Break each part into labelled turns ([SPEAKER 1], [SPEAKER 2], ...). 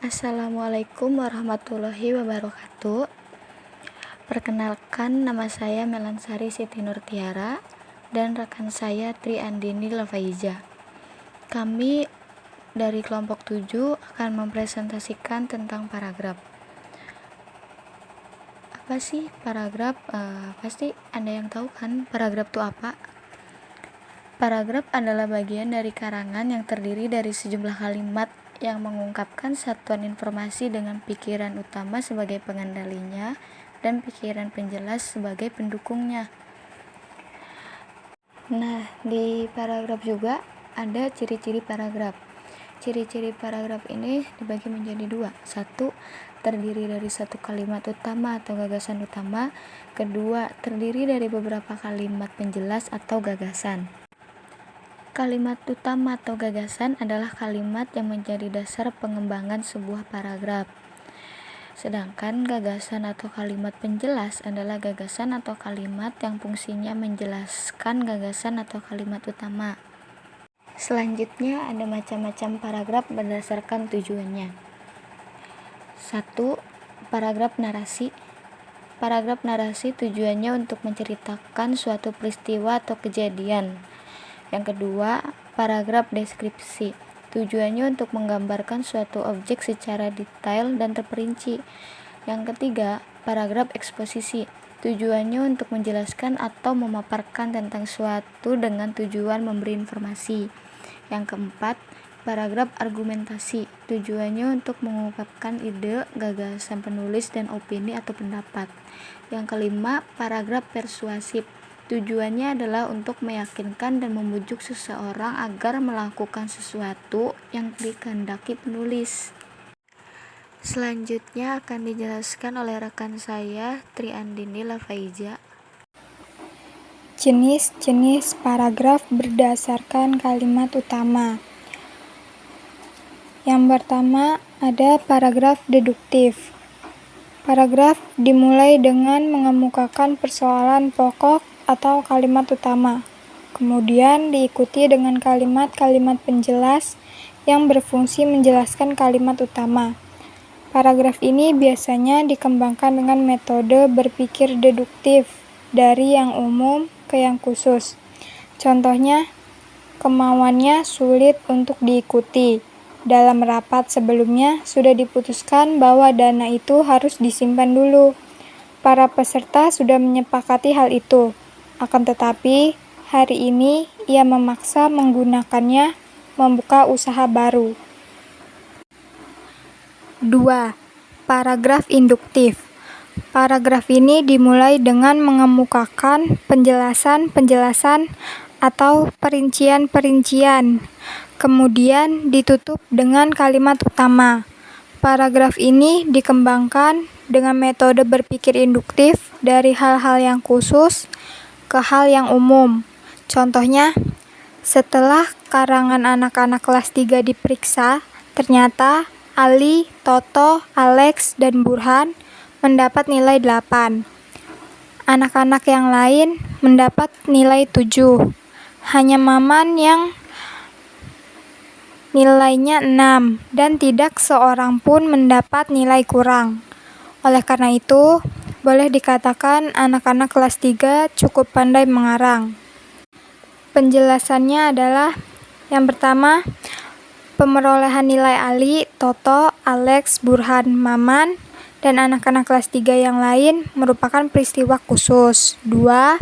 [SPEAKER 1] Assalamualaikum warahmatullahi wabarakatuh. Perkenalkan, nama saya Melansari Siti Nurtiara dan rekan saya Tri Andini Lafaiza. Kami dari kelompok 7 akan mempresentasikan tentang paragraf. Apa sih paragraf? Pasti Anda yang tahu kan paragraf itu apa? Paragraf adalah bagian dari karangan yang terdiri dari sejumlah kalimat yang mengungkapkan satuan informasi dengan pikiran utama sebagai pengendalinya dan pikiran penjelas sebagai pendukungnya. Nah, di paragraf juga ada ciri-ciri paragraf. Ciri-ciri paragraf ini dibagi menjadi dua. Satu, terdiri dari satu kalimat utama atau gagasan utama. Kedua, terdiri dari beberapa kalimat penjelas atau gagasan. Kalimat utama atau gagasan adalah kalimat yang menjadi dasar pengembangan sebuah paragraf. Sedangkan gagasan atau kalimat penjelas adalah gagasan atau kalimat yang fungsinya menjelaskan gagasan atau kalimat utama. Selanjutnya ada macam-macam paragraf berdasarkan tujuannya. 1. Paragraf narasi. Paragraf narasi tujuannya untuk menceritakan suatu peristiwa atau kejadian. Yang kedua, paragraf deskripsi. Tujuannya untuk menggambarkan suatu objek secara detail dan terperinci. Yang ketiga, paragraf eksposisi. Tujuannya untuk menjelaskan atau memaparkan tentang suatu dengan tujuan memberi informasi. Yang keempat, paragraf argumentasi. Tujuannya untuk mengungkapkan ide, gagasan penulis, dan opini atau pendapat. Yang kelima, paragraf persuasif. Tujuannya adalah untuk meyakinkan dan membujuk seseorang agar melakukan sesuatu yang dikehendaki penulis. Selanjutnya akan dijelaskan oleh rekan saya, Tri Andini Lafaiza.
[SPEAKER 2] Jenis-jenis paragraf berdasarkan kalimat utama. Yang pertama ada paragraf deduktif. Paragraf dimulai dengan mengemukakan persoalan pokok atau kalimat utama, kemudian diikuti dengan kalimat-kalimat penjelas yang berfungsi menjelaskan kalimat utama. Paragraf ini biasanya dikembangkan dengan metode berpikir deduktif dari yang umum ke yang khusus. Contohnya, kemauannya sulit untuk diikuti. Dalam rapat sebelumnya sudah diputuskan bahwa dana itu harus disimpan dulu. Para peserta sudah menyepakati hal itu. Akan tetapi, hari ini ia memaksa menggunakannya membuka usaha baru. 2. Paragraf induktif. Paragraf ini dimulai dengan mengemukakan penjelasan-penjelasan atau perincian-perincian, kemudian ditutup dengan kalimat utama. Paragraf ini dikembangkan dengan metode berpikir induktif dari hal-hal yang khusus ke hal yang umum. Contohnya, setelah karangan anak-anak kelas 3 diperiksa, ternyata Ali, Toto, Alex, dan Burhan mendapat nilai 8. Anak-anak yang lain mendapat nilai 7. Hanya Maman yang nilainya 6 dan tidak seorang pun mendapat nilai kurang. Oleh karena itu, boleh dikatakan anak-anak kelas 3 cukup pandai mengarang. Penjelasannya adalah yang pertama, pemerolehan nilai Ali, Toto, Alex, Burhan, Maman, dan anak-anak kelas 3 yang lain merupakan peristiwa khusus. 2.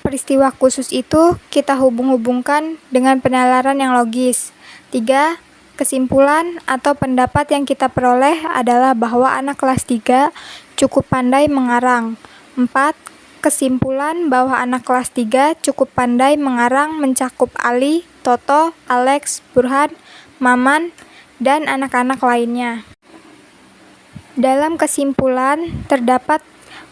[SPEAKER 2] Peristiwa khusus itu kita hubung-hubungkan dengan penalaran yang logis. 3. Kesimpulan atau pendapat yang kita peroleh adalah bahwa anak kelas 3 cukup pandai mengarang. 4. Kesimpulan bahwa anak kelas 3 cukup pandai mengarang mencakup Ali, Toto, Alex, Burhan, Maman, dan anak-anak lainnya. Dalam kesimpulan terdapat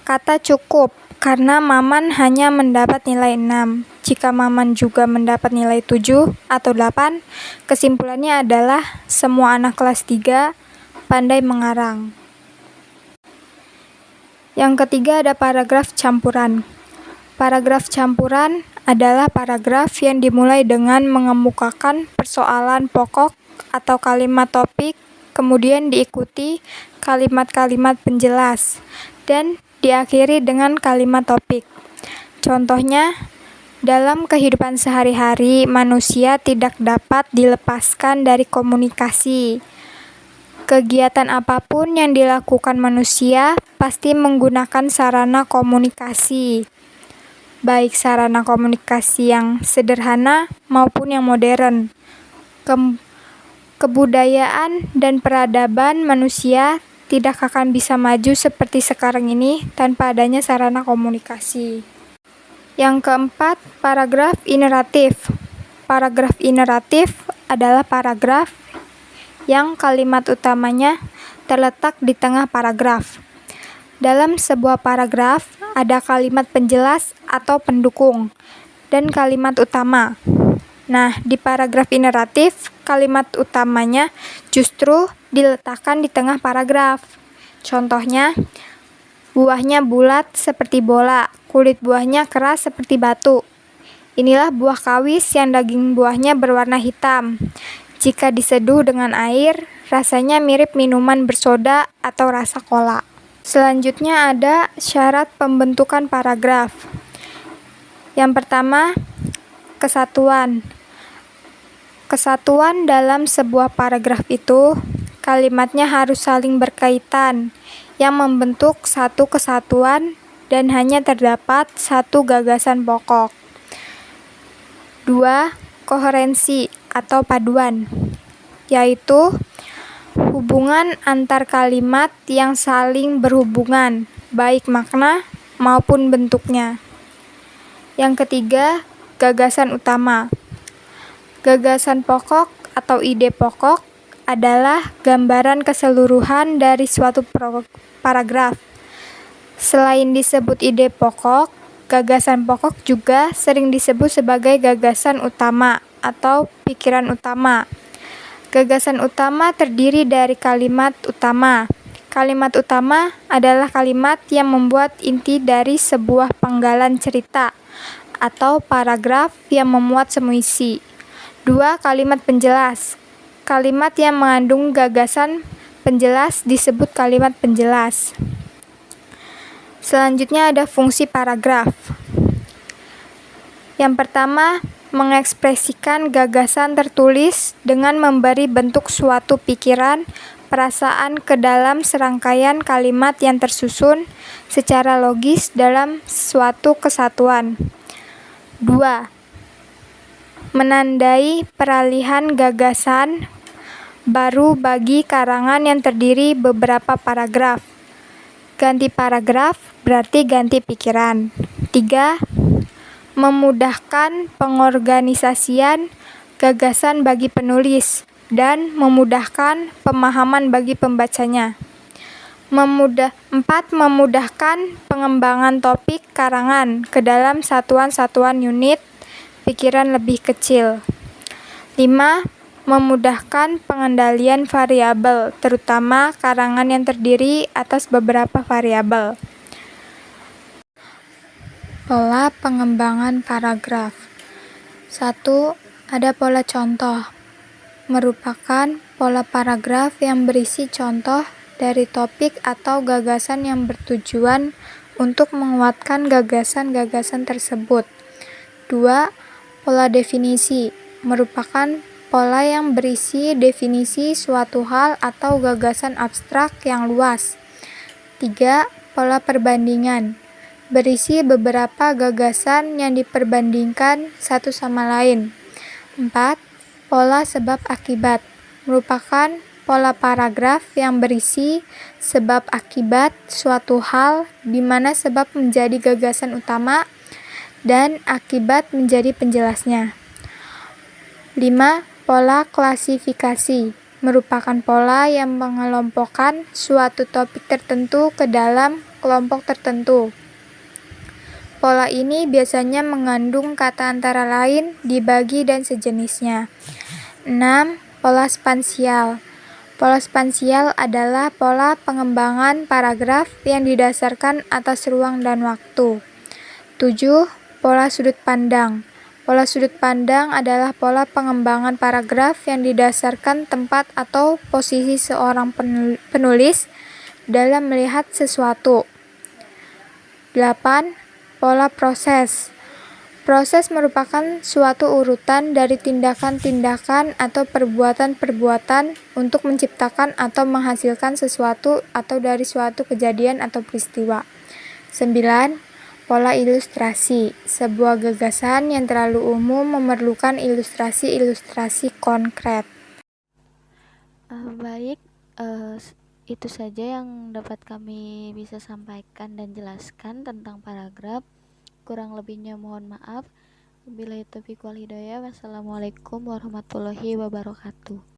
[SPEAKER 2] kata cukup karena Maman hanya mendapat nilai 6. Jika Maman juga mendapat nilai 7 atau 8, kesimpulannya adalah semua anak kelas 3 pandai mengarang. Yang ketiga ada paragraf campuran. Paragraf campuran adalah paragraf yang dimulai dengan mengemukakan persoalan pokok atau kalimat topik kemudian diikuti kalimat-kalimat penjelas, dan diakhiri dengan kalimat topik. Contohnya, dalam kehidupan sehari-hari, manusia tidak dapat dilepaskan dari komunikasi. Kegiatan apapun yang dilakukan manusia pasti menggunakan sarana komunikasi, baik sarana komunikasi yang sederhana maupun yang modern. Kebudayaan dan peradaban manusia tidak akan bisa maju seperti sekarang ini tanpa adanya sarana komunikasi. Yang keempat, paragraf ineratif. Paragraf ineratif adalah paragraf yang kalimat utamanya terletak di tengah paragraf. Dalam sebuah paragraf ada kalimat penjelas atau pendukung dan kalimat utama. Nah, di paragraf ineratif, kalimat utamanya justru diletakkan di tengah paragraf. Contohnya, buahnya bulat seperti bola, kulit buahnya keras seperti batu. Inilah buah kawis yang daging buahnya berwarna hitam. Jika diseduh dengan air, rasanya mirip minuman bersoda atau rasa cola. Selanjutnya ada syarat pembentukan paragraf. Yang pertama, kesatuan. Kesatuan dalam sebuah paragraf itu, kalimatnya harus saling berkaitan, yang membentuk satu kesatuan dan hanya terdapat satu gagasan pokok. 2. Koherensi atau paduan, yaitu hubungan antar kalimat yang saling berhubungan, baik makna maupun bentuknya. Yang ketiga, gagasan utama. Gagasan pokok atau ide pokok adalah gambaran keseluruhan dari suatu paragraf. Selain disebut ide pokok, gagasan pokok juga sering disebut sebagai gagasan utama atau pikiran utama. Gagasan utama terdiri dari kalimat utama. Kalimat utama adalah kalimat yang membuat inti dari sebuah penggalan cerita atau paragraf yang memuat semua isi. 2. Kalimat penjelas. Kalimat yang mengandung gagasan penjelas disebut kalimat penjelas. Selanjutnya ada fungsi paragraf. Yang pertama, mengekspresikan gagasan tertulis dengan memberi bentuk suatu pikiran, perasaan ke dalam serangkaian kalimat yang tersusun secara logis dalam suatu kesatuan. 2. Menandai peralihan gagasan baru bagi karangan yang terdiri beberapa paragraf. Ganti paragraf berarti ganti pikiran. 3. Memudahkan pengorganisasian gagasan bagi penulis dan memudahkan pemahaman bagi pembacanya. 4. Memudahkan pengembangan topik karangan ke dalam satuan-satuan unit pikiran lebih kecil. 5. Memudahkan pengendalian variabel, terutama karangan yang terdiri atas beberapa variabel. Pola pengembangan paragraf. 1. Ada pola contoh. Merupakan pola paragraf yang berisi contoh dari topik atau gagasan yang bertujuan untuk menguatkan gagasan-gagasan tersebut. 2. Pola definisi. Merupakan pola yang berisi definisi suatu hal atau gagasan abstrak yang luas. 3. Pola perbandingan. Berisi beberapa gagasan yang diperbandingkan satu sama lain. 4. Pola sebab akibat. Merupakan pola paragraf yang berisi sebab akibat suatu hal di mana sebab menjadi gagasan utama dan akibat menjadi penjelasnya. 5. Pola klasifikasi. Merupakan pola yang mengelompokkan suatu topik tertentu ke dalam kelompok tertentu. Pola ini biasanya mengandung kata antara lain, dibagi, dan sejenisnya. 6. Pola spansial. Pola spansial adalah pola pengembangan paragraf yang didasarkan atas ruang dan waktu. 7. Pola sudut pandang. Pola sudut pandang adalah pola pengembangan paragraf yang didasarkan tempat atau posisi seorang penulis dalam melihat sesuatu. 8. Pola proses. Proses merupakan suatu urutan dari tindakan-tindakan atau perbuatan-perbuatan untuk menciptakan atau menghasilkan sesuatu atau dari suatu kejadian atau peristiwa. 9. Pola ilustrasi. Sebuah gagasan yang terlalu umum memerlukan ilustrasi-ilustrasi konkret.
[SPEAKER 1] Baik, itu saja yang dapat kami bisa sampaikan dan jelaskan tentang paragraf. Kurang lebihnya mohon maaf. Wabillahi taufiq wal hidayah. Wassalamualaikum warahmatullahi wabarakatuh.